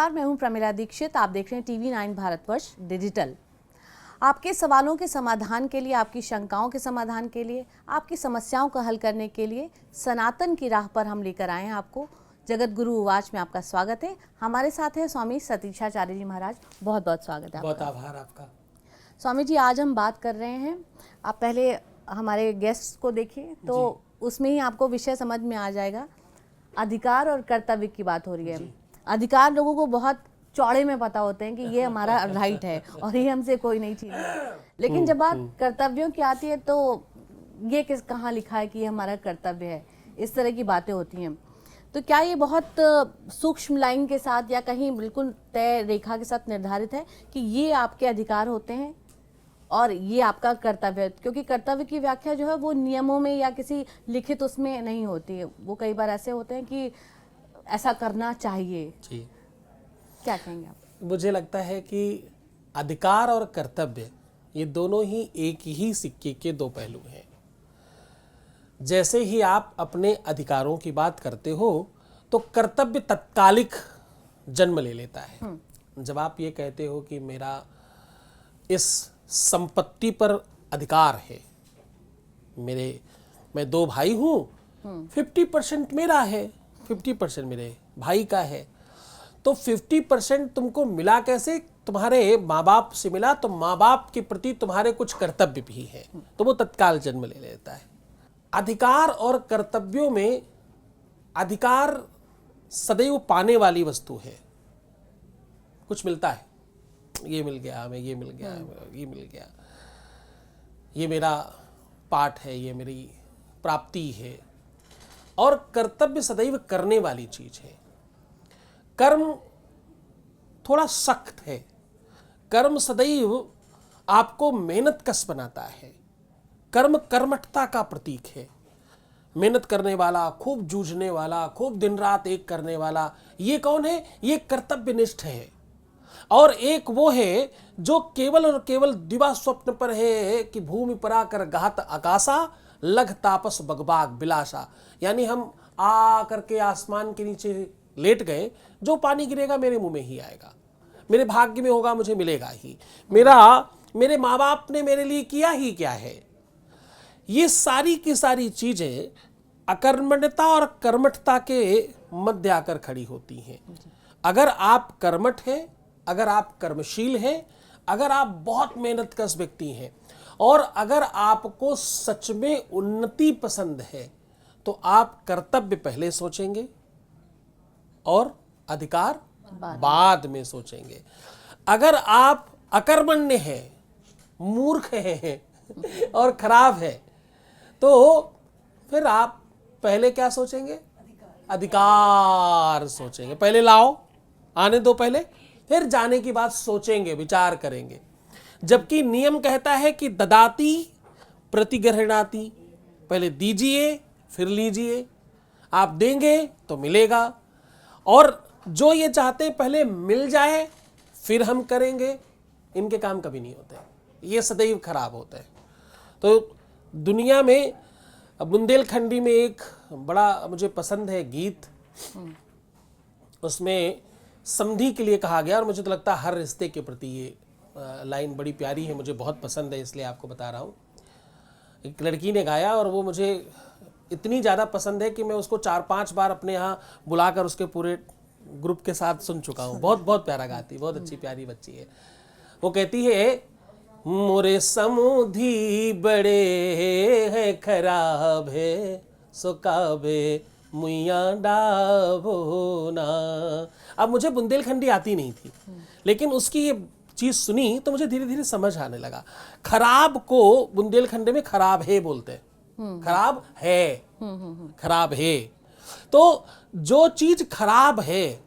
नमस्कार, मैं हूं प्रमिला दीक्षित। आप देख रहे हैं टीवी 9 भारतवर्ष डिजिटल। आपके सवालों के समाधान के लिए, आपकी शंकाओं के समाधान के लिए, आपकी समस्याओं को हल करने के लिए सनातन की राह पर हम लेकर आए हैं आपको। जगत गुरु उवाच में आपका स्वागत है। हमारे साथ है स्वामी सतीशाचार्य जी महाराज। बहुत बहुत स्वागत है। बहुत आभार आपका। स्वामी जी, आज हम बात कर रहे हैं, आप पहले हमारे गेस्ट को देखिए तो उसमें ही आपको विषय समझ में आ जाएगा। अधिकार और कर्तव्य की बात हो रही है। अधिकार लोगों को बहुत चौड़े में पता होते हैं कि ये हमारा राइट है और ये हमसे कोई नहीं छीन है, लेकिन जब बात कर्तव्यों की आती है तो ये कहाँ लिखा है कि ये हमारा कर्तव्य है, इस तरह की बातें होती हैं। तो क्या ये बहुत सूक्ष्म लाइन के साथ या कहीं बिल्कुल तय रेखा के साथ निर्धारित है कि ये आपके अधिकार होते हैं और ये आपका कर्तव्य है? क्योंकि कर्तव्य की व्याख्या जो है वो नियमों में या किसी लिखित उसमें नहीं होती है। वो कई बार ऐसे होते हैं कि ऐसा करना चाहिए जी। क्या कहेंगे आप? मुझे लगता है कि अधिकार और कर्तव्य ये दोनों ही एक ही सिक्के के दो पहलू हैं। जैसे ही आप अपने अधिकारों की बात करते हो तो कर्तव्य तत्कालिक जन्म ले लेता है। जब आप ये कहते हो कि मेरा इस संपत्ति पर अधिकार है, मैं दो भाई हूँ, 50% मेरा है, 50% मेरे भाई का है, तो 50% तुमको मिला कैसे? तुम्हारे माँ बाप से मिला, तो माँ बाप के प्रति तुम्हारे कुछ कर्तव्य भी है, तो वो तत्काल जन्म ले लेता है। अधिकार और कर्तव्यों में अधिकार सदैव पाने वाली वस्तु है। कुछ मिलता है, ये मिल गया हमें, ये मिल गया, ये मिल गया, ये मेरा पाठ है, ये मेरी प्राप्ति है। और कर्तव्य सदैव करने वाली चीज है। कर्म थोड़ा सख्त है। कर्म सदैव आपको मेहनत कश बनाता है। कर्म कर्मठता का प्रतीक है। मेहनत करने वाला, खूब जूझने वाला, खूब दिन रात एक करने वाला, ये कौन है? ये कर्तव्यनिष्ठ है। और एक वो है जो केवल और केवल दिवा स्वप्न पर है कि भूमि पर आकर गात आकाशा, लघ तापस बगबाग बिलासा। यानी हम आ करके आसमान के नीचे लेट गए, जो पानी गिरेगा मेरे मुंह में ही आएगा, मेरे भाग्य में होगा, मुझे मिलेगा ही। मेरे माँ बाप ने मेरे लिए किया ही क्या है? ये सारी की सारी चीजें अकर्मण्यता और कर्मठता के मध्य आकर खड़ी होती हैं। अगर आप कर्मठ हैं, अगर आप कर्मशील हैं, अगर आप बहुत मेहनतकश व्यक्ति हैं और अगर आपको सच में उन्नति पसंद है, तो आप कर्तव्य पहले सोचेंगे और अधिकार बाद में सोचेंगे। अगर आप अकर्मण्य हैं, मूर्ख हैं और खराब है, तो फिर आप पहले क्या सोचेंगे? अधिकार सोचेंगे। पहले लाओ, आने दो पहले, फिर जाने की बात सोचेंगे, विचार करेंगे। जबकि नियम कहता है कि ददाती प्रतिगृह्णाति, पहले दीजिए फिर लीजिए। आप देंगे तो मिलेगा। और जो ये चाहते हैं पहले मिल जाए फिर हम करेंगे, इनके काम कभी नहीं होते, ये सदैव खराब होते हैं। तो दुनिया में बुंदेलखंडी में एक बड़ा मुझे पसंद है गीत, उसमें समधी के लिए कहा गया और मुझे तो लगता है हर रिश्ते के प्रति ये लाइन बड़ी प्यारी है, मुझे बहुत पसंद है, इसलिए आपको बता रहा हूँ। एक लड़की ने गाया और वो मुझे इतनी ज़्यादा पसंद है कि मैं उसको 4-5 बार अपने यहाँ बुलाकर उसके पूरे ग्रुप के साथ सुन चुका हूँ। बहुत बहुत प्यारा गाती, बहुत अच्छी प्यारी बच्ची है। वो कहती है, मोरे समधी बड़े हैं खराब है, सो काबे मुइया डाबो ना। अब मुझे बुंदेलखंडी आती नहीं थी, लेकिन उसकी ये चीज सुनी तो मुझे धीरे धीरे समझ आने लगा। खराब को बुंदेलखंडी में खराब है बोलते हैं, खराब है, खराब है। तो जो चीज खराब है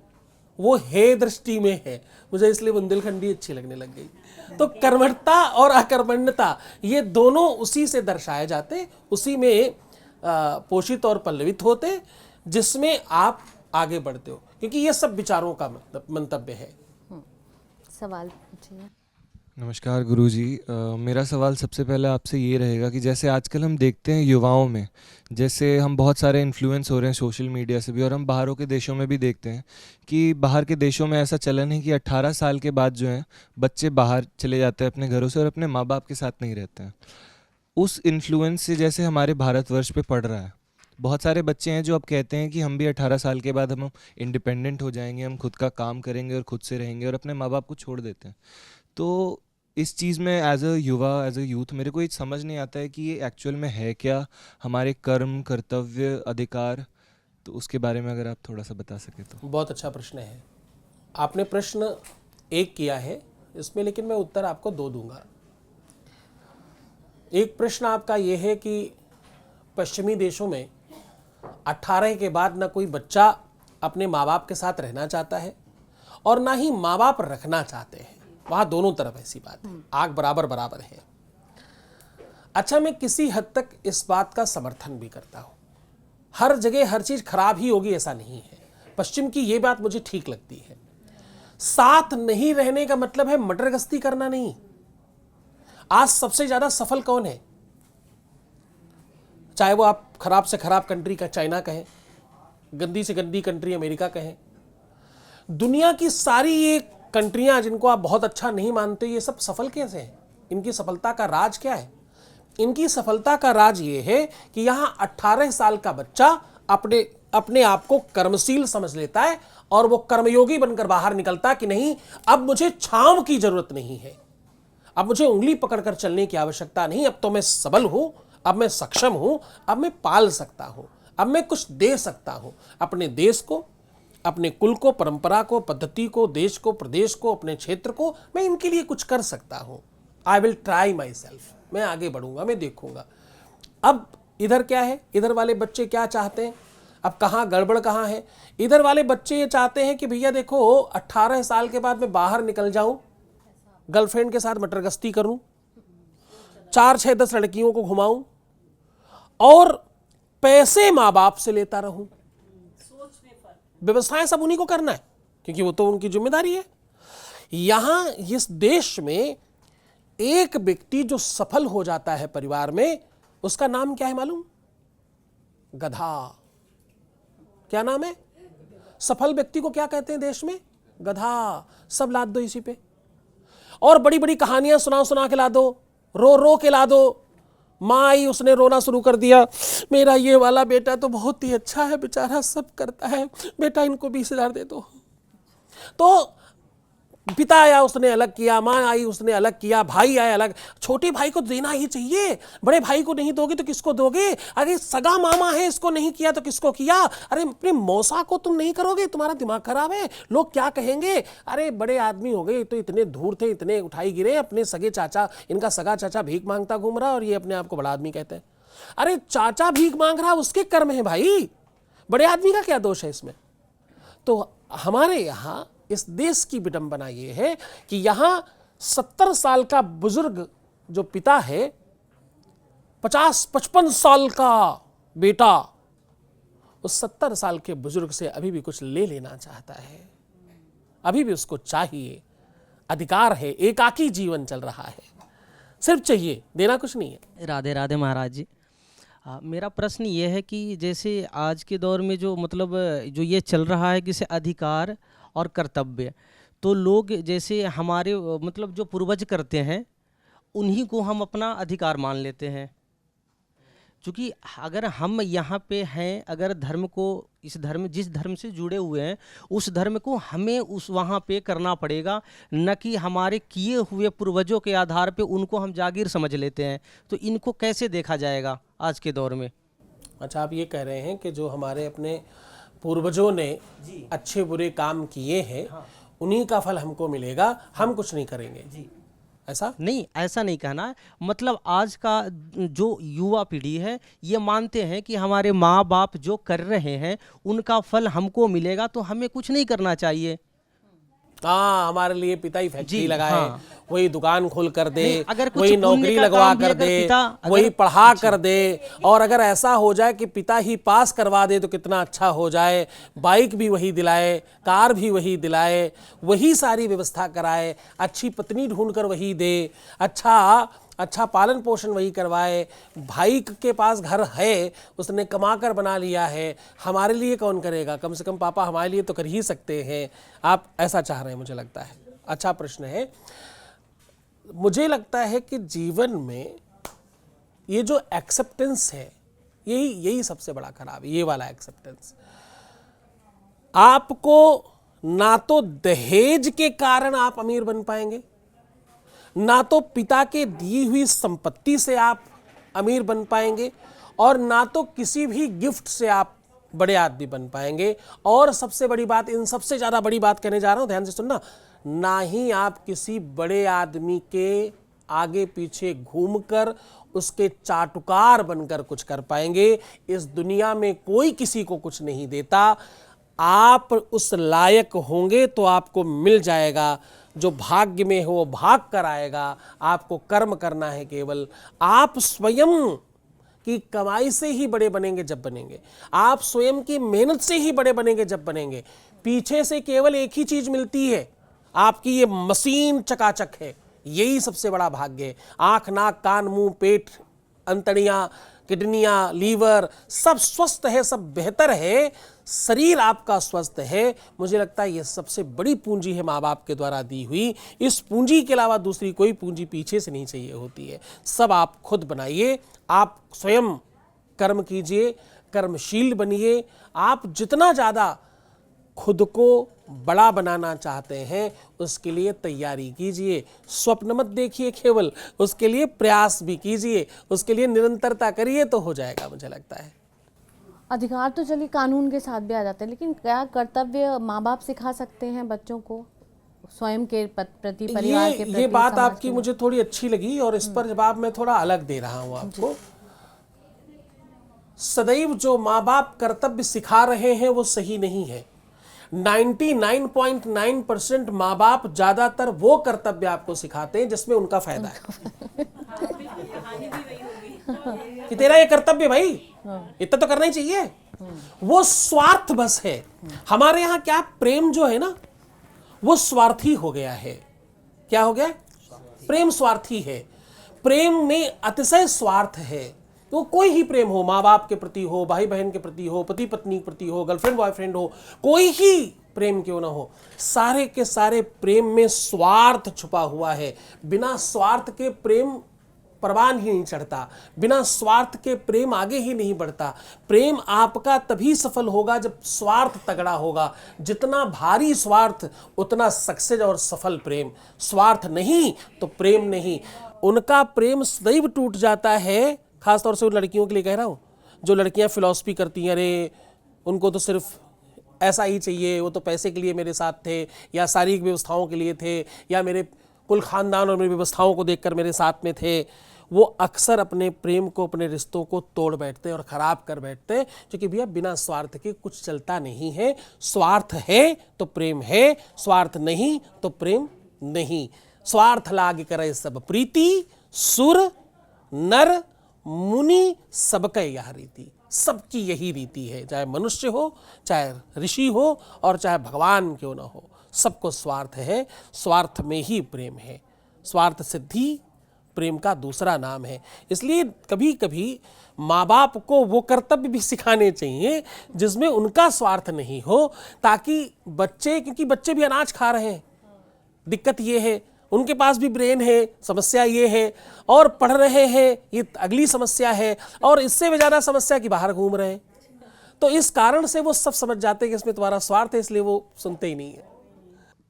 वो है दृष्टि में है। मुझे इसलिए बुंदेलखंडी अच्छी लगने लग गई। तो कर्मठता और अकर्मण्यता ये दोनों उसी से दर्शाए जाते, उसी में पोषित और पल्लवित होते, जिसमें आप आगे बढ़ते हो, क्योंकि ये सब विचारों का मंतव्य है। सवाल पूछिए। नमस्कार गुरुजी। मेरा सवाल सबसे पहले आपसे ये रहेगा कि जैसे आजकल हम देखते हैं युवाओं में, जैसे हम बहुत सारे इन्फ्लुएंस हो रहे हैं सोशल मीडिया से भी, और हम बाहरों के देशों में भी देखते हैं कि बाहर के देशों में ऐसा चलन है कि 18 साल के बाद जो है बच्चे बाहर चले जाते हैं अपने घरों से और अपने माँ बाप के साथ नहीं रहते हैं। उस इन्फ्लुएंस से जैसे हमारे भारतवर्ष पे पड़ रहा है, बहुत सारे बच्चे हैं जो अब कहते हैं कि हम भी 18 साल के बाद हम इंडिपेंडेंट हो जाएंगे, हम खुद का काम करेंगे और खुद से रहेंगे, और अपने माँ बाप को छोड़ देते हैं। तो इस चीज़ में एज अ युवा, एज अ यूथ, मेरे को ये समझ नहीं आता है कि ये एक्चुअल में है क्या, हमारे कर्म, कर्तव्य, अधिकार। तो उसके बारे में अगर आप थोड़ा सा बता सके तो। बहुत अच्छा प्रश्न है। आपने प्रश्न एक किया है इसमें, लेकिन मैं उत्तर आपको दो दूंगा। एक प्रश्न आपका ये है कि पश्चिमी देशों में 18 के बाद ना कोई बच्चा अपने माँ बाप के साथ रहना चाहता है और ना ही माँ बाप रखना चाहते हैं। वहाँ दोनों तरफ ऐसी बात है, आग बराबर बराबर है। अच्छा, मैं किसी हद तक इस बात का समर्थन भी करता हूँ। हर जगह हर चीज़ खराब ही होगी ऐसा नहीं है। पश्चिम की ये बात मुझे ठीक लगती है। साथ नहीं रहने का मतलब है मटर गश्ती करना नहीं। आज सबसे ज़्यादा सफल कौन है? चाहे वो आप खराब से खराब कंट्री का चाइना कहें, गंदी से गंदी कंट्री अमेरिका कहें, दुनिया की सारी ये कंट्रियां जिनको आप बहुत अच्छा नहीं मानते, ये सब सफल कैसे हैं? इनकी सफलता का राज क्या है? इनकी सफलता का राज ये है कि यहाँ 18 साल का बच्चा अपने आप को कर्मशील समझ लेता है और वो कर्मयोगी बनकर बाहर निकलता कि नहीं, अब मुझे छांव की जरूरत नहीं है, अब मुझे उंगली पकड़कर चलने की आवश्यकता नहीं, अब तो मैं सबल हूं, अब मैं सक्षम हूं, अब मैं पाल सकता हूं, अब मैं कुछ दे सकता हूं अपने देश को, अपने कुल को, परंपरा को, पद्धति को, देश को, प्रदेश को, अपने क्षेत्र को। मैं इनके लिए कुछ कर सकता हूं। I will try my self. मैं आगे बढ़ूंगा, मैं देखूंगा। अब इधर क्या है, इधर वाले बच्चे क्या चाहते हैं? अब कहाँ गड़बड़ कहाँ है? इधर वाले बच्चे ये चाहते हैं कि भैया देखो 18 साल के बाद मैं बाहर निकल जाऊं, गर्लफ्रेंड के साथ मटरगश्ती करूं, 4, 6, 10 लड़कियों को घुमाऊं और पैसे माँ बाप से लेता रहूं। व्यवस्थाएं सब उन्हीं को करना है क्योंकि वो तो उनकी जिम्मेदारी है। यहां इस देश में एक व्यक्ति जो सफल हो जाता है परिवार में, उसका नाम क्या है मालूम? गधा। क्या नाम है? सफल व्यक्ति को क्या कहते हैं देश में? गधा। सब लाद दो इसी पे और बड़ी बड़ी कहानियां सुना के ला दो, रो के ला दो। माँ आई, उसने रोना शुरू कर दिया, मेरा ये वाला बेटा तो बहुत ही अच्छा है, बेचारा सब करता है, बेटा इनको 20,000 दे दो। तो पिता आया, उसने अलग किया, माँ आई, उसने अलग किया, भाई आया अलग। छोटे भाई को देना ही चाहिए, बड़े भाई को नहीं दोगे तो किसको दोगे? अरे सगा मामा है, इसको नहीं किया तो किसको किया? अरे अपने मौसा को तुम नहीं करोगे, तुम्हारा दिमाग खराब है, लोग क्या कहेंगे? अरे बड़े आदमी हो गए तो इतने धूर थे, इतने उठाई गिरे। अपने सगे चाचा, इनका सगा चाचा भीख मांगता घूम रहा और ये अपने आप को बड़ा आदमी कहते हैं। अरे चाचा भीख मांग रहा, उसके कर्म है भाई, बड़े आदमी का क्या दोष है इसमें? तो हमारे यहाँ इस देश की विडंबना ये है कि यहां 70 साल का बुजुर्ग जो पिता है, 50-55 साल का बेटा उस 70 साल के बुजुर्ग से अभी भी कुछ ले लेना चाहता है, अभी भी उसको चाहिए, अधिकार है, एकाकी जीवन चल रहा है, सिर्फ चाहिए, देना कुछ नहीं है। राधे राधे महाराज जी। मेरा प्रश्न ये है कि जैसे आज के दौर में जो मतलब जो ये चल रहा है कि से अधिकार और कर्तव्य, तो लोग जैसे हमारे मतलब जो पूर्वज करते हैं उन्हीं को हम अपना अधिकार मान लेते हैं। क्योंकि अगर हम यहाँ पे हैं, अगर धर्म को, इस धर्म, जिस धर्म से जुड़े हुए हैं उस धर्म को हमें उस वहाँ पे करना पड़ेगा, न कि हमारे किए हुए पूर्वजों के आधार पे उनको हम जागीर समझ लेते हैं। तो इनको कैसे देखा जाएगा आज के दौर में? अच्छा, आप ये कह रहे हैं कि जो हमारे अपने पूर्वजों ने अच्छे बुरे काम किए हैं, हाँ, उन्हीं का फल हमको मिलेगा, हम कुछ नहीं करेंगे जी, ऐसा नहीं, ऐसा नहीं कहना है। मतलब आज का जो युवा पीढ़ी है ये मानते हैं कि हमारे माँ बाप जो कर रहे हैं उनका फल हमको मिलेगा, तो हमें कुछ नहीं करना चाहिए। हाँ, हमारे लिए पिता ही फैक्ट्री जी, लगाए, हाँ। वही दुकान खोल कर दे, नहीं, अगर कुछ वही पुण्य नौकरी का लगवा काम भी कर अगर दे, पिता वही पढ़ा कर दे, और अगर ऐसा हो जाए कि पिता ही पास करवा दे तो कितना अच्छा हो जाए। बाइक भी वही दिलाए, कार भी वही दिलाए, वही सारी व्यवस्था कराए, अच्छी पत्नी ढूंढ कर वही दे, अच्छा पालन पोषण वही करवाए। भाई के पास घर है, उसने कमा कर बना लिया है, हमारे लिए कौन करेगा? कम से कम पापा हमारे लिए तो कर ही सकते हैं। आप ऐसा चाह रहे हैं, मुझे लगता है। अच्छा प्रश्न है। मुझे लगता है कि जीवन में ये जो एक्सेप्टेंस है, यही सबसे बड़ा खराब है, ये वाला एक्सेप्टेंस। आपको ना तो दहेज के कारण आप अमीर बन पाएंगे, ना तो पिता के दी हुई संपत्ति से आप अमीर बन पाएंगे, और ना तो किसी भी गिफ्ट से आप बड़े आदमी बन पाएंगे। और सबसे बड़ी बात, इन सबसे ज़्यादा बड़ी बात कहने जा रहा हूं, ध्यान से सुनना, ना ही आप किसी बड़े आदमी के आगे पीछे घूमकर उसके चाटुकार बनकर कुछ कर पाएंगे। इस दुनिया में कोई किसी को कुछ नहीं देता। आप उस लायक होंगे तो आपको मिल जाएगा, जो भाग्य में हो वो भाग कर आएगा। आपको कर्म करना है केवल। आप स्वयं की कमाई से ही बड़े बनेंगे जब बनेंगे, आप स्वयं की मेहनत से ही बड़े बनेंगे जब बनेंगे। पीछे से केवल एक ही चीज मिलती है, आपकी ये मशीन चकाचक है, यही सबसे बड़ा भाग्य है। आंख, नाक, कान, मुंह, पेट, अंतड़ियां, किडनियां, लीवर सब स्वस्थ है, सब बेहतर है, शरीर आपका स्वस्थ है। मुझे लगता है ये सबसे बड़ी पूंजी है माँ बाप के द्वारा दी हुई। इस पूंजी के अलावा दूसरी कोई पूंजी पीछे से नहीं चाहिए होती है। सब आप खुद बनाइए, आप स्वयं कर्म कीजिए, कर्मशील बनिए। आप जितना ज़्यादा खुद को बड़ा बनाना चाहते हैं उसके लिए तैयारी कीजिए। स्वप्न मत देखिए केवल, उसके लिए प्रयास भी कीजिए, उसके लिए निरंतरता करिए तो हो जाएगा, मुझे लगता है। अधिकार तो चलिए कानून के साथ भी आ जाते हैं, लेकिन क्या कर्तव्य माँ बाप सिखा सकते हैं बच्चों को स्वयं के प्रति, परिवार के प्रति? ये बात समाज आपकी के मुझे थोड़ी अच्छी लगी और इस पर जवाब मैं थोड़ा अलग दे रहा हूं आपको। सदैव जो माँ बाप कर्तव्य सिखा रहे हैं वो सही नहीं है। 99.9% माँ बाप ज्यादातर वो कर्तव्य आपको सिखाते हैं जिसमें उनका फायदा है। कि तेरा ये कर्तव्य भाई, इतना तो करना ही चाहिए, वो स्वार्थ बस है। हमारे यहाँ क्या, प्रेम जो है ना वो स्वार्थी हो गया है। क्या हो गया? प्रेम स्वार्थी है। प्रेम में अतिशय स्वार्थ है। तो कोई ही प्रेम हो, माँ बाप के प्रति हो, भाई बहन के प्रति हो, पति पत्नी के प्रति हो, गर्लफ्रेंड बॉयफ्रेंड हो, कोई ही प्रेम क्यों ना हो, सारे के सारे प्रेम में स्वार्थ छुपा हुआ है। बिना स्वार्थ के प्रेम परवान ही नहीं चढ़ता, बिना स्वार्थ के प्रेम आगे ही नहीं बढ़ता। प्रेम आपका तभी सफल होगा जब स्वार्थ तगड़ा होगा। जितना भारी स्वार्थ उतना सक्सेस और सफल प्रेम। स्वार्थ नहीं तो प्रेम नहीं। उनका प्रेम सदैव टूट जाता है, खासतौर से उन लड़कियों के लिए कह रहा हूँ जो लड़कियाँ फिलॉसफी करती हैं, अरे उनको तो सिर्फ ऐसा ही चाहिए, वो तो पैसे के लिए मेरे साथ थे, या शारीरिक व्यवस्थाओं के लिए थे, या मेरे कुल खानदान और मेरी व्यवस्थाओं को देखकर मेरे साथ में थे। वो अक्सर अपने प्रेम को, अपने रिश्तों को तोड़ बैठते हैं और ख़राब कर बैठते हैं, क्योंकि भैया बिना स्वार्थ के कुछ चलता नहीं है। स्वार्थ है तो प्रेम है, स्वार्थ नहीं तो प्रेम नहीं। स्वार्थ लाग करे सब प्रीति, सुर नर मुनि सबके यह रीति। सबकी यही रीति है, चाहे मनुष्य हो, चाहे ऋषि हो, और चाहे भगवान क्यों ना हो, सबको स्वार्थ है। स्वार्थ में ही प्रेम है। स्वार्थ सिद्धि प्रेम का दूसरा नाम है। इसलिए कभी कभी माँ बाप को वो कर्तव्य भी सिखाने चाहिए जिसमें उनका स्वार्थ नहीं हो, ताकि बच्चे, क्योंकि बच्चे भी अनाज खा रहे हैं, दिक्कत ये है, उनके पास भी ब्रेन है, समस्या ये है, और पढ़ रहे हैं, ये अगली समस्या है, और इससे भी ज़्यादा समस्या कि बाहर घूम रहे हैं। तो इस कारण से वो सब समझ जाते हैं कि इसमें तुम्हारा स्वार्थ है, इसलिए वो सुनते ही नहीं है।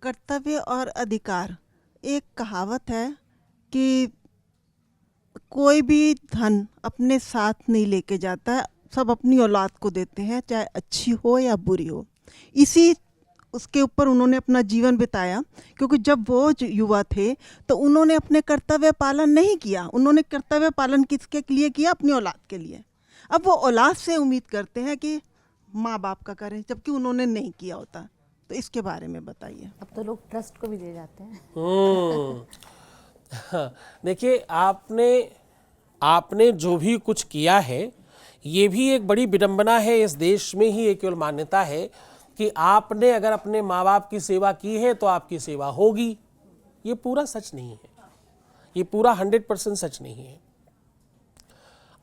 कर्तव्य और अधिकार, एक कहावत है कि कोई भी धन अपने साथ नहीं लेके जाता है, सब अपनी औलाद को देते हैं, चाहे अच्छी हो या बुरी हो। इसी उसके ऊपर उन्होंने अपना जीवन बिताया, क्योंकि जब वो युवा थे तो उन्होंने अपने कर्तव्य पालन नहीं किया। उन्होंने कर्तव्य पालन किसके लिए किया? अपनी औलाद के लिए। अब वो औलाद से उम्मीद करते हैं कि माँ बाप का करें, जबकि उन्होंने नहीं किया होता। तो इसके बारे में बताइए। अब तो लोग ट्रस्ट को भी दे जाते हैं। हाँ, देखिए आपने जो भी कुछ किया है, ये भी एक बड़ी विडंबना है। इस देश में ही एक केवल मान्यता है कि आपने अगर अपने माँ बाप की सेवा की है तो आपकी सेवा होगी। ये पूरा सच नहीं है, ये पूरा 100% सच नहीं है।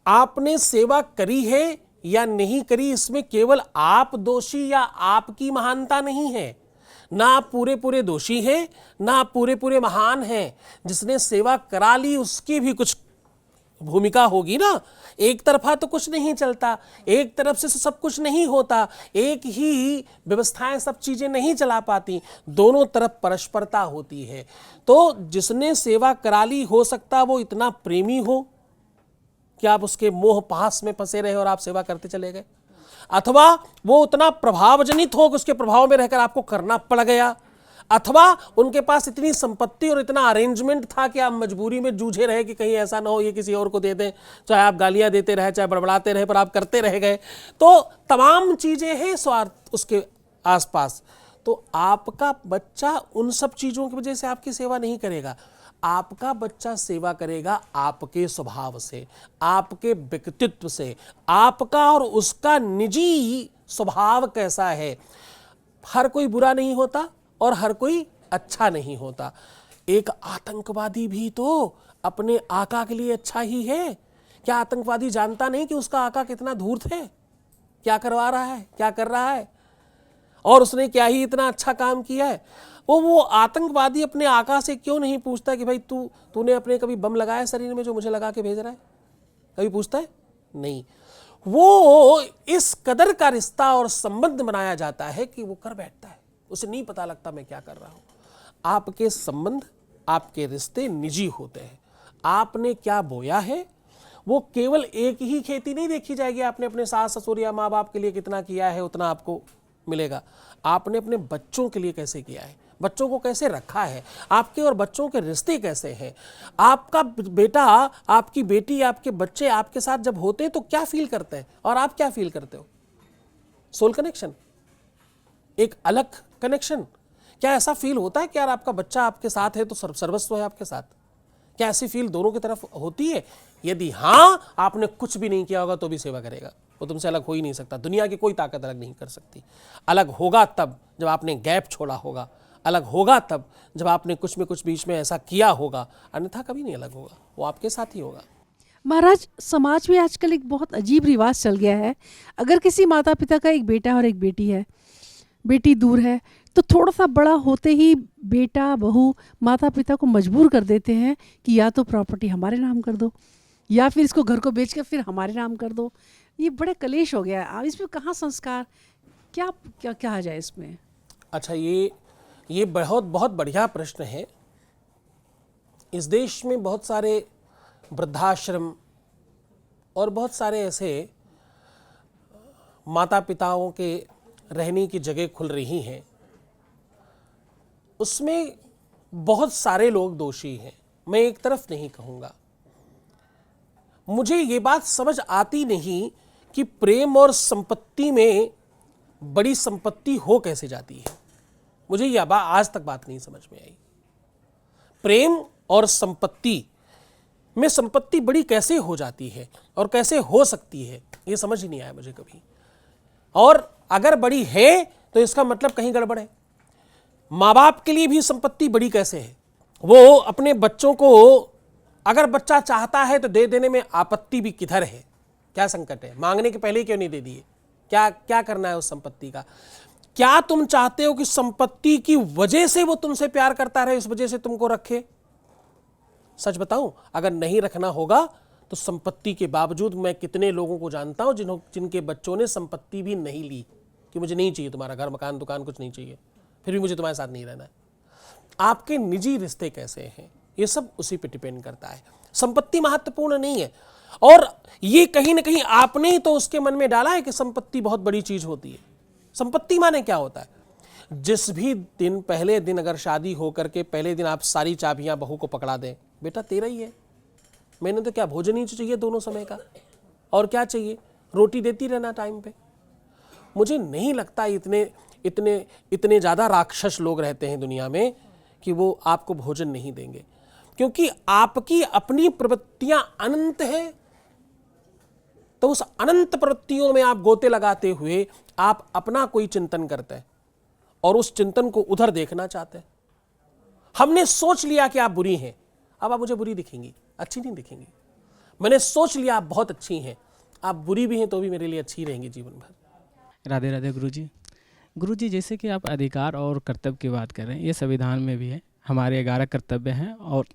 आपने सेवा करी है या नहीं करी, इसमें केवल आप दोषी या आपकी महानता नहीं है। ना आप पूरे पूरे दोषी हैं, ना आप पूरे पूरे महान हैं। जिसने सेवा करा ली उसकी भी कुछ भूमिका होगी ना। एक तरफा तो कुछ नहीं चलता, एक तरफ से सब कुछ नहीं होता, एक ही व्यवस्थाएं सब चीजें नहीं चला पाती, दोनों तरफ परस्परता होती है। तो जिसने सेवा करा ली, हो सकता वो इतना प्रेमी हो कि आप उसके मोह पास में फंसे रहे और आप सेवा करते चले गए, अथवा वो उतना प्रभावजनित हो कि उसके प्रभाव में रहकर आपको करना पड़ गया, अथवा उनके पास इतनी संपत्ति और इतना अरेंजमेंट था कि आप मजबूरी में जूझे रहे कि कहीं ऐसा ना हो ये किसी और को दे दें, चाहे आप गालियां देते रहे, चाहे बड़बड़ाते रहे, पर आप करते रह गए। तो तमाम चीजें हैं स्वार्थ उसके आसपास। तो आपका बच्चा उन सब चीजों की वजह से आपकी सेवा नहीं करेगा। आपका बच्चा सेवा करेगा आपके स्वभाव से, आपके व्यक्तित्व से, आपका और उसका निजी स्वभाव कैसा है। हर कोई बुरा नहीं होता और हर कोई अच्छा नहीं होता। एक आतंकवादी भी तो अपने आका के लिए अच्छा ही है। क्या आतंकवादी जानता नहीं कि उसका आका कितना धूर्त है, क्या करवा रहा है, क्या कर रहा है, और उसने क्या ही इतना अच्छा काम किया है। वो आतंकवादी अपने आका से क्यों नहीं पूछता कि भाई तूने अपने कभी बम लगाया शरीर में जो मुझे लगा के भेज रहा है? कभी पूछता है? नहीं। वो इस कदर का रिश्ता और संबंध बनाया जाता है कि वो कर बैठता है, उसे नहीं पता लगता मैं क्या कर रहा हूं। आपके संबंध, आपके रिश्ते निजी होते हैं। आपने क्या बोया है, वो केवल एक ही खेती नहीं देखी जाएगी। आपने अपने सास ससुर या माँ बाप के लिए कितना किया है उतना आपको मिलेगा। आपने अपने बच्चों के लिए कैसे किया है, बच्चों को कैसे रखा है, आपके और बच्चों के रिश्ते कैसे हैं। आपका बेटा, आपकी बेटी, आपके बच्चे आपके साथ जब होते हैं तो क्या फील करते हैं और आप क्या फील करते हो? सोल कनेक्शन, एक अलग कनेक्शन। क्या ऐसा फील होता है कि यार आपका बच्चा आपके साथ है तो सर्वस्व है आपके साथ? क्या ऐसी फील दोनों की तरफ होती है? यदि हाँ, आपने कुछ भी नहीं किया होगा तो भी सेवा करेगा। वो तुमसे अलग हो ही नहीं सकता। दुनिया की कोई ताकत अलग नहीं कर सकती। अलग होगा तब जब आपने गैप छोड़ा होगा, अलग होगा तब जब आपने कुछ में कुछ बीच में ऐसा किया होगा, अन्यथा कभी नहीं अलग होगा। वो आपके साथ ही होगा। महाराज, समाज में आजकल एक बहुत अजीब रिवाज चल गया है। अगर किसी माता पिता का एक बेटा और एक बेटी है, बेटी दूर है, तो थोड़ा सा बड़ा होते ही बेटा बहू माता पिता को मजबूर कर देते हैं कि या तो प्रॉपर्टी हमारे नाम कर दो या फिर इसको घर को बेच कर फिर हमारे नाम कर दो। ये बड़े कलेश हो गया है। अब इसमें कहाँ संस्कार, क्या क्या कहा जाए इसमें? अच्छा, ये बहुत बढ़िया प्रश्न है। इस देश में बहुत सारे वृद्धाश्रम और बहुत सारे ऐसे माता पिताओं के रहने की जगह खुल रही हैं। उसमें बहुत सारे लोग दोषी हैं, मैं एक तरफ नहीं कहूँगा। मुझे ये बात समझ आती नहीं कि प्रेम और संपत्ति में बड़ी संपत्ति हो कैसे जाती है। मुझे यह आज तक बात नहीं समझ में आई। प्रेम और संपत्ति में संपत्ति बड़ी कैसे हो जाती है और कैसे हो सकती है, ये समझ ही नहीं आया मुझे कभी। और अगर बड़ी है तो इसका मतलब कहीं गड़बड़ है। माँ बाप के लिए भी संपत्ति बड़ी कैसे है? वो अपने बच्चों को अगर बच्चा चाहता है तो दे देने में आपत्ति भी किधर है? क्या संकट है? मांगने के पहले क्यों नहीं दे दिए? क्या करना है उस संपत्ति का? क्या तुम चाहते हो कि संपत्ति की वजह से वो तुमसे प्यार करता रहे, इस वजह से तुमको रखे? सच बताऊं, अगर नहीं रखना होगा तो संपत्ति के बावजूद मैं कितने लोगों को जानता हूं जिनके बच्चों ने संपत्ति भी नहीं ली कि मुझे नहीं चाहिए तुम्हारा घर मकान दुकान, कुछ नहीं चाहिए, फिर भी मुझे तुम्हारे साथ नहीं रहना है। आपके निजी रिश्ते कैसे हैं, ये सब उसी पे डिपेंड करता है। संपत्ति महत्वपूर्ण नहीं है। और ये कहीं ना कहीं आपने ही तो उसके मन में डाला है कि संपत्ति बहुत बड़ी चीज होती है। संपत्ति माने क्या होता है? जिस भी दिन, पहले दिन अगर शादी होकर के पहले दिन आप सारी चाबियां बहू को पकड़ा दें, बेटा तेरा ही है, मैंने तो क्या भोजन ही चाहिए दोनों समय का, और क्या चाहिए, रोटी देती रहना टाइम पे। मुझे नहीं लगता इतने इतने ज़्यादा राक्षस लोग रहते हैं दुनिया में कि वो आपको भोजन नहीं देंगे, क्योंकि आपकी अपनी प्रवृत्तियां अनंत हैं। तो उस अनंत प्रवृत्तियों में आप गोते लगाते हुए आप अपना कोई चिंतन करते हैं और उस चिंतन को उधर देखना चाहते हैं। हमने सोच लिया कि आप बुरी हैं, अब आप मुझे बुरी दिखेंगी, अच्छी नहीं दिखेंगी। मैंने सोच लिया आप बहुत अच्छी हैं, आप बुरी भी हैं तो भी मेरे लिए अच्छी रहेंगी जीवन भर। राधे राधे गुरुजी, जैसे कि आप अधिकार और कर्तव्य की बात कर रहे हैं, ये संविधान में भी है। हमारे 11 कर्तव्य हैं और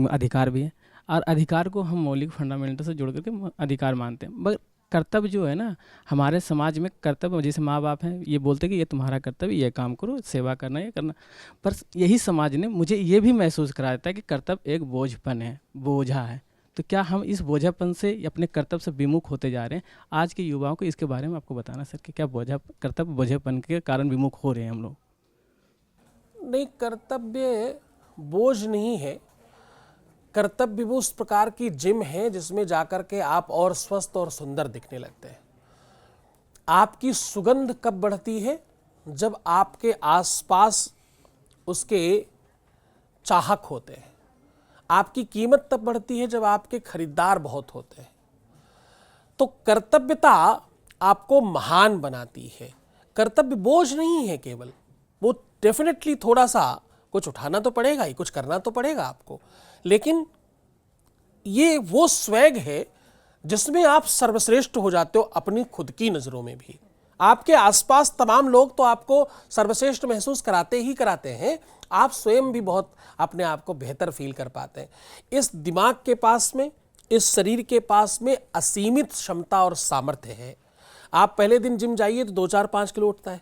अधिकार भी है, और अधिकार को हम मौलिक फंडामेंटल से जोड़ करके अधिकार मानते हैं। मगर कर्तव्य जो है ना, हमारे समाज में कर्तव्य, जैसे माँ बाप हैं ये बोलते हैं कि ये तुम्हारा कर्तव्य, ये काम करो, सेवा करना, ये करना। पर यही समाज ने मुझे ये भी महसूस करा देता है कि कर्तव्य एक बोझपन है, बोझा है। तो क्या हम इस बोझापन से अपने कर्तव्य से विमुख होते जा रहे हैं? आज के युवाओं को इसके बारे में आपको बताना सर कि क्या कर्तव्य बोझापन के कारण विमुख हो रहे हैं हम लोग? नहीं, कर्तव्य बोझ नहीं है। कर्तव्य वो उस प्रकार की जिम है जिसमें जाकर के आप और स्वस्थ और सुंदर दिखने लगते हैं। आपकी सुगंध कब बढ़ती है? जब आपके आसपास उसके चाहक होते हैं। आपकी कीमत तब बढ़ती है जब आपके खरीदार बहुत होते हैं। तो कर्तव्यता आपको महान बनाती है। कर्तव्य बोझ नहीं है केवल, वो डेफिनेटली थोड़ा सा कुछ उठाना तो पड़ेगा ही, कुछ करना तो पड़ेगा आपको, लेकिन ये वो स्वैग है जिसमें आप सर्वश्रेष्ठ हो जाते हो अपनी खुद की नज़रों में भी। आपके आसपास तमाम लोग तो आपको सर्वश्रेष्ठ महसूस कराते ही कराते हैं, आप स्वयं भी बहुत अपने आप को बेहतर फील कर पाते हैं। इस दिमाग के पास में, इस शरीर के पास में असीमित क्षमता और सामर्थ्य है। आप पहले दिन जिम जाइए तो 2-4-5 किलो उठता है,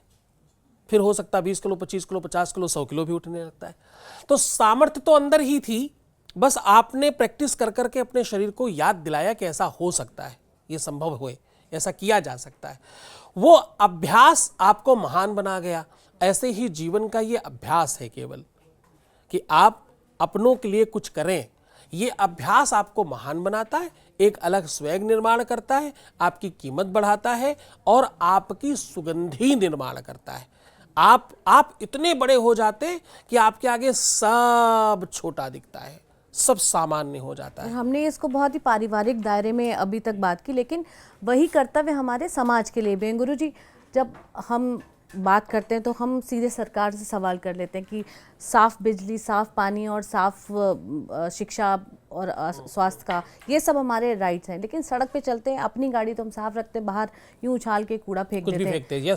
फिर हो सकता है 20 किलो, 25 किलो, 50 किलो, 100 किलो भी उठने लगता है। तो सामर्थ्य तो अंदर ही थी, बस आपने प्रैक्टिस कर करके अपने शरीर को याद दिलाया कि ऐसा हो सकता है, ये संभव हुए, ऐसा किया जा सकता है। वो अभ्यास आपको महान बना गया। ऐसे ही जीवन का ये अभ्यास है केवल कि आप अपनों के लिए कुछ करें। ये अभ्यास आपको महान बनाता है, एक अलग स्वैग निर्माण करता है, आपकी कीमत बढ़ाता है और आपकी सुगंधी निर्माण करता है। आप इतने बड़े हो जाते कि आपके आगे सब छोटा दिखता है, सब सामान्य हो जाता है। हमने इसको बहुत ही पारिवारिक दायरे में अभी तक बात की, लेकिन वही कर्तव्य हमारे समाज के लिए भी हैं। गुरुजी, जब हम बात करते हैं तो हम सीधे सरकार से सवाल कर लेते हैं कि साफ़ बिजली, साफ़ पानी और साफ़ शिक्षा और स्वास्थ्य का, ये सब हमारे राइट्स हैं, लेकिन सड़क पे चलते हैं, अपनी गाड़ी तो हम साफ़ रखते हैं, बाहर यूं उछाल के कूड़ा फेंक देते हैं।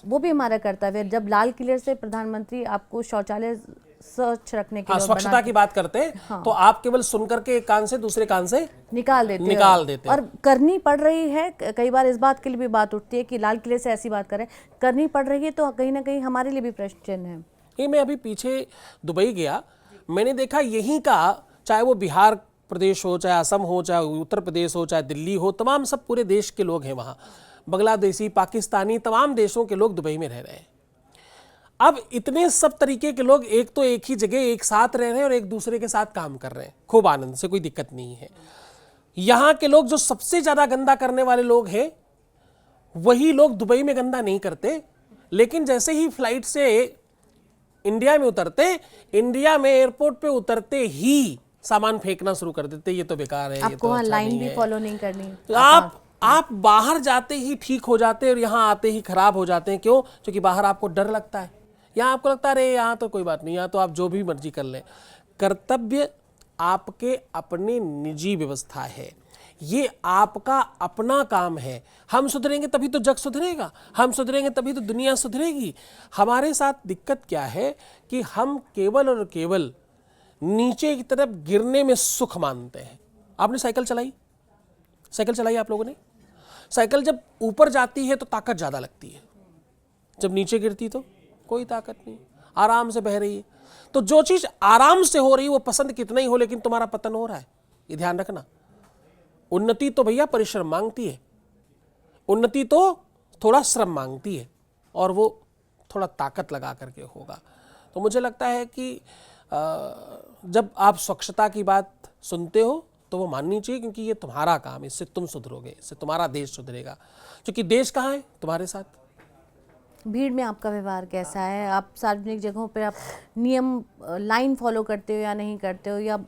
वो भी हमारा कर्तव्य है। जब लाल किले से प्रधानमंत्री आपको शौचालय स्वच्छ रखने के लिए स्वच्छता की बात करते हैं तो आप केवल सुन करके एक कान से दूसरे कान से निकाल देते और करनी पड़ रही है। कई बार इस बात के लिए भी बात उठती है कि लाल किले से ऐसी बात करें, करनी पड़ रही है तो कहीं ना कहीं हमारे लिए भी प्रश्न चिन्ह है। ये मैं अभी पीछे दुबई गया, मैंने देखा यहीं का, चाहे वो बिहार प्रदेश हो, चाहे असम हो, चाहे उत्तर प्रदेश हो, चाहे दिल्ली हो, तमाम सब पूरे देश के लोग हैं वहाँ, बांग्लादेशी, पाकिस्तानी, तमाम देशों के लोग दुबई में रह रहे हैं। अब इतने सब तरीके के लोग एक तो एक ही जगह एक साथ रह रहे हैं और एक दूसरे के साथ काम कर रहे हैं, खूब आनंद से, कोई दिक्कत नहीं है। यहाँ के लोग जो सबसे ज़्यादा गंदा करने वाले लोग हैं, वही लोग दुबई में गंदा नहीं करते, लेकिन जैसे ही फ्लाइट से इंडिया में उतरते, इंडिया में एयरपोर्ट पे उतरते ही सामान फेंकना शुरू कर देते, ये तो बेकार है, ये तो अच्छा लाइन नहीं भी है। फॉलो नहीं करनी। तो आप बाहर जाते ही ठीक हो जाते हैं और यहाँ आते ही खराब हो जाते हैं। क्यों? क्योंकि बाहर आपको डर लगता है, यहाँ आपको लगता है अरे यहाँ तो कोई बात नहीं, यहाँ तो आप जो भी मर्जी कर लें। कर्तव्य आपके अपने निजी व्यवस्था है, ये आपका अपना काम है। हम सुधरेंगे तभी तो जग सुधरेगा, हम सुधरेंगे तभी तो दुनिया सुधरेगी। हमारे साथ दिक्कत क्या है कि हम केवल और केवल नीचे की तरफ गिरने में सुख मानते हैं। आपने साइकिल चलाई आप लोगों ने? साइकिल जब ऊपर जाती है तो ताकत ज़्यादा लगती है, जब नीचे गिरती तो कोई ताकत नहीं, आराम से बह रही है। तो जो चीज़ आराम से हो रही है वो पसंद कितना ही हो, लेकिन तुम्हारा पतन हो रहा है, ये ध्यान रखना। उन्नति तो भैया परिश्रम मांगती है, उन्नति तो थोड़ा श्रम मांगती है और वो थोड़ा ताकत लगा करके होगा। तो मुझे लगता है कि जब आप स्वच्छता की बात सुनते हो तो वो माननी चाहिए, क्योंकि ये तुम्हारा काम, इससे तुम सुधरोगे, इससे तुम्हारा देश सुधरेगा। क्योंकि देश कहाँ है? तुम्हारे साथ। भीड़ में आपका व्यवहार कैसा है? आप सार्वजनिक जगहों पर आप नियम लाइन फॉलो करते हो या नहीं करते हो, या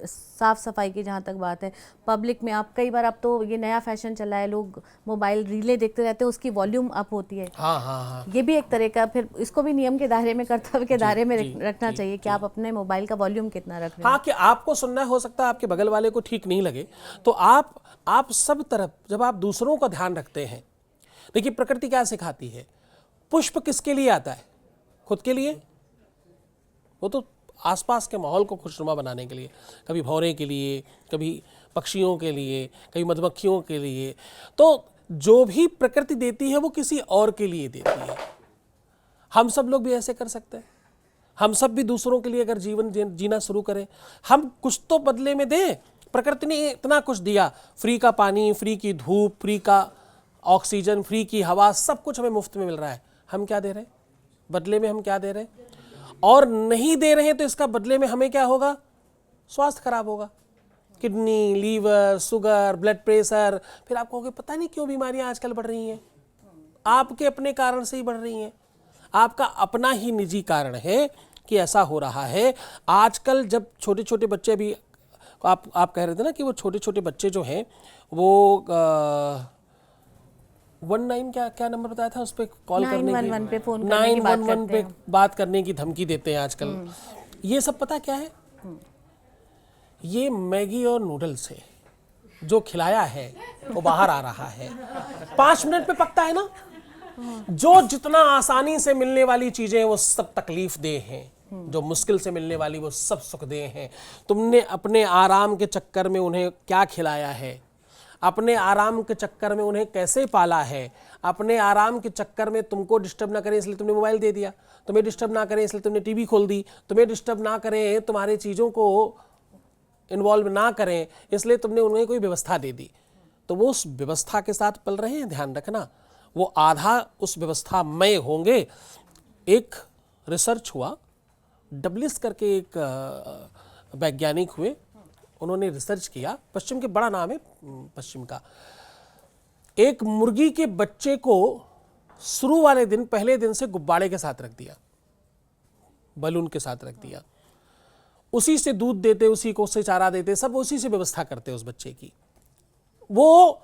साफ सफाई की जहाँ तक बात है पब्लिक में आप कई बार, अब तो ये नया फैशन चला है, लोग मोबाइल रीलें देखते रहते हैं, उसकी वॉल्यूम अप होती है। हाँ हाँ हाँ। ये भी एक तरह का, फिर इसको भी नियम के दायरे में, कर्तव्य के दायरे में रखना चाहिए कि आप अपने मोबाइल का वॉल्यूम कितना रख रहे हो। हाँ, कि आपको सुनना हो सकता है आपके बगल वाले को ठीक नहीं लगे, तो आप सब तरफ जब आप दूसरों का ध्यान रखते हैं। देखिए प्रकृति क्या सिखाती है, पुष्प किसके लिए आता है? खुद के लिए? वो तो आसपास के माहौल को खुशनुमा बनाने के लिए, कभी भौरे के लिए, कभी पक्षियों के लिए, कभी मधुमक्खियों के लिए। तो जो भी प्रकृति देती है वो किसी और के लिए देती है। हम सब लोग भी ऐसे कर सकते हैं। हम सब भी दूसरों के लिए अगर जीवन जीना शुरू करें, हम कुछ तो बदले में दें। प्रकृति ने इतना कुछ दिया, फ्री का पानी, फ्री की धूप, फ्री का ऑक्सीजन, फ्री की हवा, सब कुछ हमें मुफ्त में मिल रहा है। हम क्या दे रहे हैं बदले में? हम क्या दे रहे हैं? और नहीं दे रहे हैं तो इसका बदले में हमें क्या होगा? स्वास्थ्य खराब होगा, kidney, liver, sugar, blood pressure. फिर आप कहोगे पता नहीं क्यों बीमारियां आजकल बढ़ रही हैं। आपके अपने कारण से ही बढ़ रही हैं। आपका अपना ही निजी कारण है कि ऐसा हो रहा है। आजकल जब छोटे छोटे बच्चे भी, आप कह रहे थे ना कि वो छोटे छोटे बच्चे जो हैं वो 19 क्या नंबर बताया था, उस पर कॉल करने की, 911 पे फोन करने की बात 911 पे बात करने की धमकी देते हैं आजकल। ये सब पता क्या है? ये मैगी और नूडल्स है जो खिलाया है वो बाहर आ रहा है। 5 मिनट पे पकता है ना। जो जितना आसानी से मिलने वाली चीजें वो सब तकलीफ दे हैं, जो मुश्किल से मिलने वाली वो सब सुख दे हैं। तुमने अपने आराम के चक्कर में उन्हें क्या खिलाया है? अपने आराम के चक्कर में उन्हें कैसे पाला है? अपने आराम के चक्कर में तुमको डिस्टर्ब ना करें इसलिए तुमने मोबाइल दे दिया, तुम्हें डिस्टर्ब ना करें इसलिए तुमने टीवी खोल दी, तुम्हें डिस्टर्ब ना करें, तुम्हारे चीज़ों को इन्वॉल्व ना करें इसलिए तुमने उन्हें कोई व्यवस्था दे दी। तो वो उस व्यवस्था के साथ पल रहे हैं, ध्यान रखना। वो आधा उस व्यवस्था में होंगे। एक रिसर्च हुआ, डब्लिस करके एक वैज्ञानिक हुए, उन्होंने रिसर्च किया, पश्चिम के, बड़ा नाम है पश्चिम का। एक मुर्गी के बच्चे को शुरू वाले दिन, पहले दिन से गुब्बारे के साथ रख दिया, बलून के साथ रख दिया, उसी से दूध देते, उसी को से चारा देते, सब उसी से व्यवस्था करते उस बच्चे की। वो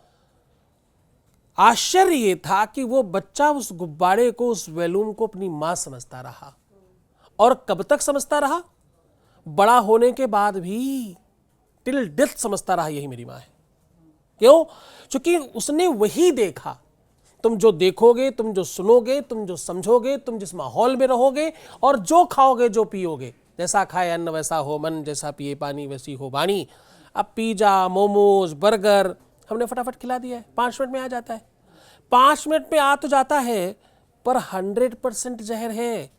आश्चर्य ये था कि वो बच्चा उस गुब्बारे को, उस बैलून को अपनी मां समझता रहा। और कब तक समझता रहा? बड़ा होने के बाद भी, टिल डेथ समझता रहा यही मेरी मां है। क्यों? क्योंकि उसने वही देखा। तुम जो देखोगे, तुम जो सुनोगे, तुम जो समझोगे, तुम जिस माहौल में रहोगे और जो खाओगे, जो पियोगे, जैसा खाए अन्न वैसा हो मन, जैसा पिए पानी वैसी हो वाणी। अब पिज्जा, मोमोज, बर्गर हमने फटाफट खिला दिया है, 5 मिनट में आ जाता है। 5 मिनट में आ तो जाता है, पर 100% जहर है।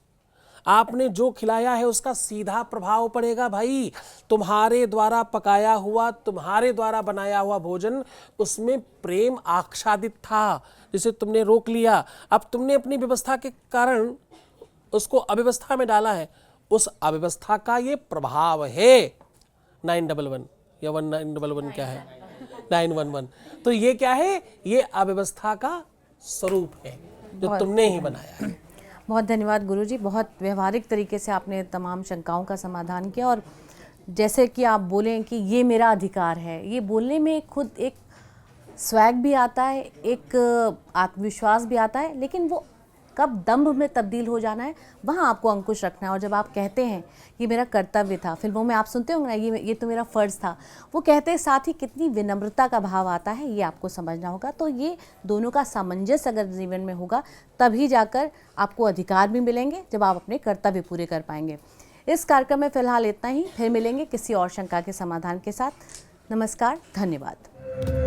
आपने जो खिलाया है उसका सीधा प्रभाव पड़ेगा भाई। तुम्हारे द्वारा पकाया हुआ, तुम्हारे द्वारा बनाया हुआ भोजन, उसमें प्रेम आच्छादित था, जिसे तुमने रोक लिया। अब तुमने अपनी व्यवस्था के कारण उसको अव्यवस्था में डाला है। उस अव्यवस्था का ये प्रभाव है। 911 या 1911 क्या है, 911। तो ये क्या है? ये अव्यवस्था का स्वरूप है जो तुमने ही बनाया है। बहुत धन्यवाद गुरुजी, बहुत व्यवहारिक तरीके से आपने तमाम शंकाओं का समाधान किया। और जैसे कि आप बोलें कि ये मेरा अधिकार है, ये बोलने में खुद एक स्वैग भी आता है, एक आत्मविश्वास भी आता है, लेकिन वो कब दंभ में तब्दील हो जाना है, वहाँ आपको अंकुश रखना है। और जब आप कहते हैं ये मेरा कर्तव्य था, फिल्मों में आप सुनते होंगे ना, ये तो मेरा फ़र्ज़ था, वो कहते हैं, साथ ही कितनी विनम्रता का भाव आता है, ये आपको समझना होगा। तो ये दोनों का सामंजस्य अगर जीवन में होगा, तभी जाकर आपको अधिकार भी मिलेंगे, जब आप अपने कर्तव्य पूरे कर पाएंगे। इस कार्यक्रम में फ़िलहाल इतना ही, फिर मिलेंगे किसी और शंका के समाधान के साथ। नमस्कार, धन्यवाद।